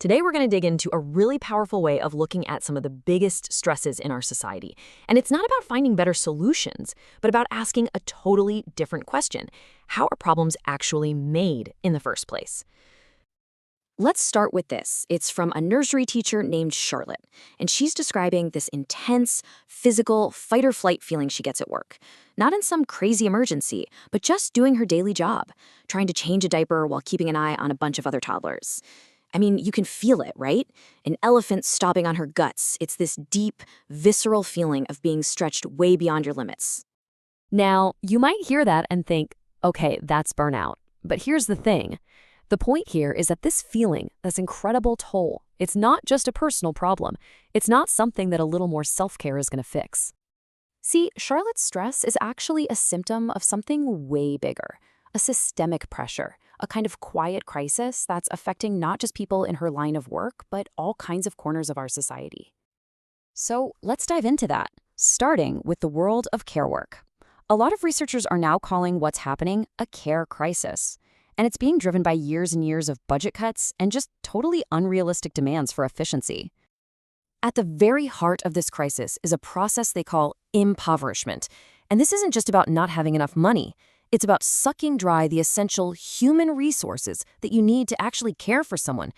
Today, we're going to dig into a really powerful way of looking at some of the biggest stresses in our society. And it's not about finding better solutions, but about asking a totally different question. How are problems actually made in the first place? Let's start with this. It's from a nursery teacher named Charlotte, and she's describing this intense, physical, fight-or-flight feeling she gets at work. Not in some crazy emergency, but just doing her daily job, trying to change a diaper while keeping an eye on a bunch of other toddlers. I mean, you can feel it, right? An elephant stomping on her guts. It's this deep, visceral feeling of being stretched way beyond your limits. Now, you might hear that and think, okay, that's burnout. But here's the thing. The point here is that this feeling, this incredible toll, it's not just a personal problem. It's not something that a little more self-care is going to fix. See, Charlotte's stress is actually a symptom of something way bigger, a systemic pressure, a kind of quiet crisis that's affecting not just people in her line of work, but all kinds of corners of our society. So let's dive into that, starting with the world of care work. A lot of researchers are now calling what's happening a care crisis. And it's being driven by years and years of budget cuts and just totally unrealistic demands for efficiency. At the very heart of this crisis is a process they call impoverishment. And this isn't just about not having enough money. It's about sucking dry the essential human resources that you need to actually care for someone.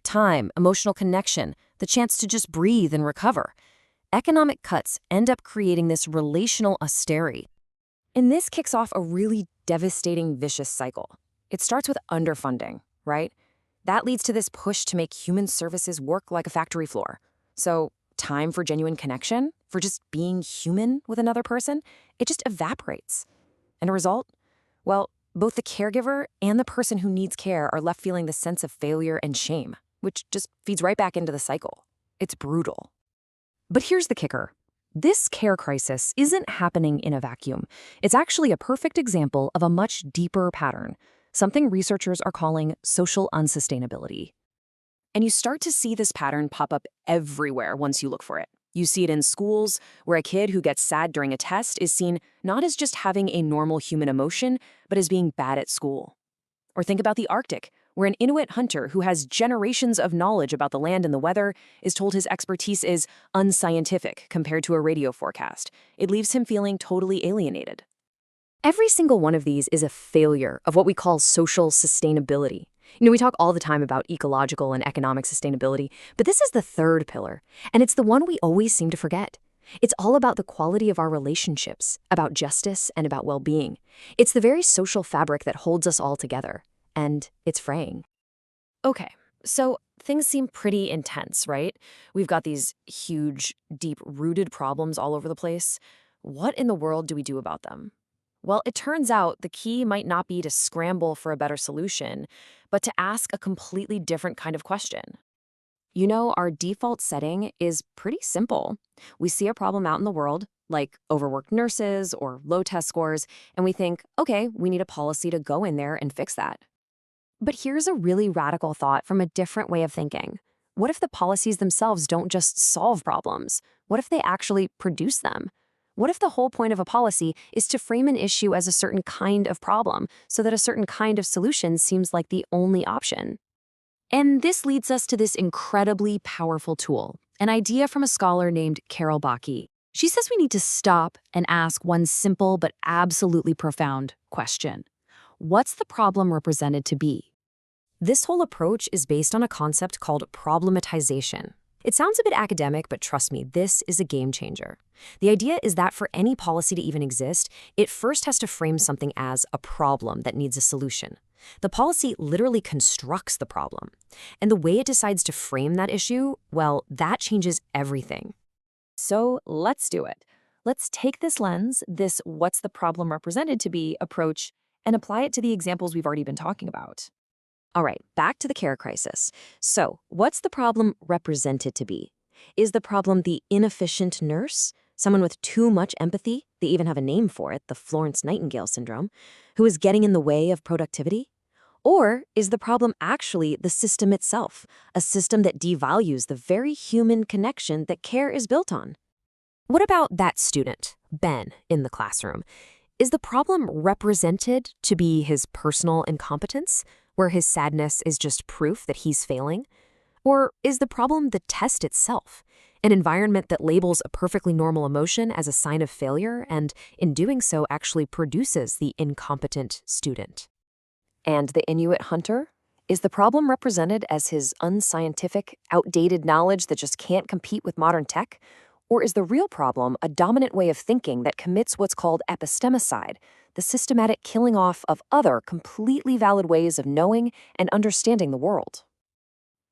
Time, emotional connection, the chance to just breathe and recover. Economic cuts end up creating this relational austerity. And this kicks off a really devastating vicious cycle. It starts with underfunding, right? That leads to this push to make human services work like a factory floor. So time for genuine connection, for just being human with another person, it just evaporates. And a result? Well, both the caregiver and the person who needs care are left feeling the sense of failure and shame, which just feeds right back into the cycle. It's brutal. But here's the kicker. This care crisis isn't happening in a vacuum. It's actually a perfect example of a much deeper pattern, something researchers are calling social unsustainability. And you start to see this pattern pop up everywhere once you look for it. You see it in schools, where a kid who gets sad during a test is seen not as just having a normal human emotion, but as being bad at school. Or think about the Arctic, where an Inuit hunter who has generations of knowledge about the land and the weather is told his expertise is unscientific compared to a radio forecast. It leaves him feeling totally alienated. Every single one of these is a failure of what we call social sustainability. We talk all the time about ecological and economic sustainability, but this is the third pillar, and it's the one we always seem to forget. It's all about the quality of our relationships, about justice, and about well-being. It's the very social fabric that holds us all together, and it's fraying. Okay, so things seem pretty intense, right? We've got these huge, deep-rooted problems all over the place. What in the world do we do about them? Well, it turns out the key might not be to scramble for a better solution, but to ask a completely different kind of question. Our default setting is pretty simple. We see a problem out in the world, like overworked nurses or low test scores, and we think, okay, we need a policy to go in there and fix that. But here's a really radical thought from a different way of thinking. What if the policies themselves don't just solve problems? What if they actually produce them? What if the whole point of a policy is to frame an issue as a certain kind of problem so that a certain kind of solution seems like the only option? And this leads us to this incredibly powerful tool, an idea from a scholar named Carol Baki. She says we need to stop and ask one simple but absolutely profound question. What's the problem represented to be? This whole approach is based on a concept called problematization. It sounds a bit academic, but trust me, this is a game changer. The idea is that for any policy to even exist, it first has to frame something as a problem that needs a solution. The policy literally constructs the problem. And the way it decides to frame that issue, well, that changes everything. So let's do it. Let's take this lens, this what's the problem represented to be approach, and apply it to the examples we've already been talking about. All right, back to the care crisis. So, what's the problem represented to be? Is the problem the inefficient nurse, someone with too much empathy, they even have a name for it, the Florence Nightingale syndrome, who is getting in the way of productivity? Or is the problem actually the system itself, a system that devalues the very human connection that care is built on? What about that student, Ben, in the classroom? Is the problem represented to be his personal incompetence, where his sadness is just proof that he's failing? Or is the problem the test itself? An environment that labels a perfectly normal emotion as a sign of failure and, in doing so, actually produces the incompetent student. And the Inuit hunter? Is the problem represented as his unscientific, outdated knowledge that just can't compete with modern tech? Or is the real problem a dominant way of thinking that commits what's called epistemicide, the systematic killing off of other completely valid ways of knowing and understanding the world?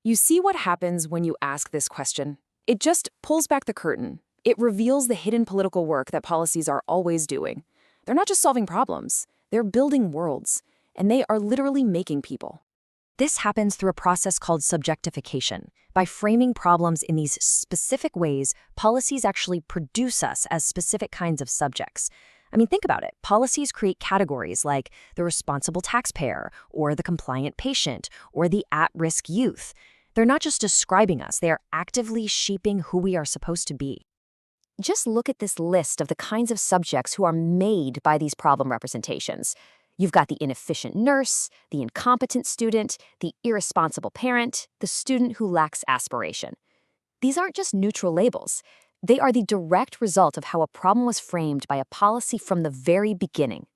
You see what happens when you ask this question? It just pulls back the curtain. It reveals the hidden political work that policies are always doing. They're not just solving problems, they're building worlds, and they are literally making people. This happens through a process called subjectification. By framing problems in these specific ways, policies actually produce us as specific kinds of subjects. I mean, think about it. Policies create categories like the responsible taxpayer, or the compliant patient, or the at-risk youth. They're not just describing us, they are actively shaping who we are supposed to be. Just look at this list of the kinds of subjects who are made by these problem representations. You've got the inefficient nurse, the incompetent student, the irresponsible parent, the student who lacks aspiration. These aren't just neutral labels. They are the direct result of how a problem was framed by a policy from the very beginning.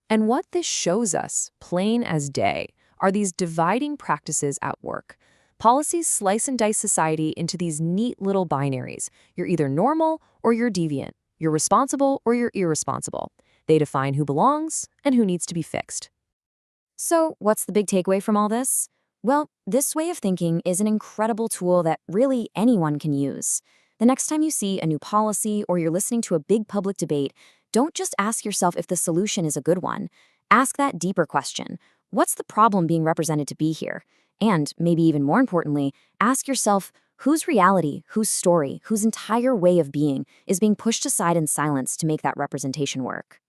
And what this shows us, plain as day, are these dividing practices at work. Policies slice and dice society into these neat little binaries. You're either normal or you're deviant. You're responsible or you're irresponsible. They define who belongs and who needs to be fixed. So, what's the big takeaway from all this? Well, this way of thinking is an incredible tool that really anyone can use. The next time you see a new policy or you're listening to a big public debate, don't just ask yourself if the solution is a good one. Ask that deeper question. What's the problem being represented to be here? And, maybe even more importantly, ask yourself, whose reality, whose story, whose entire way of being is being pushed aside in silence to make that representation work?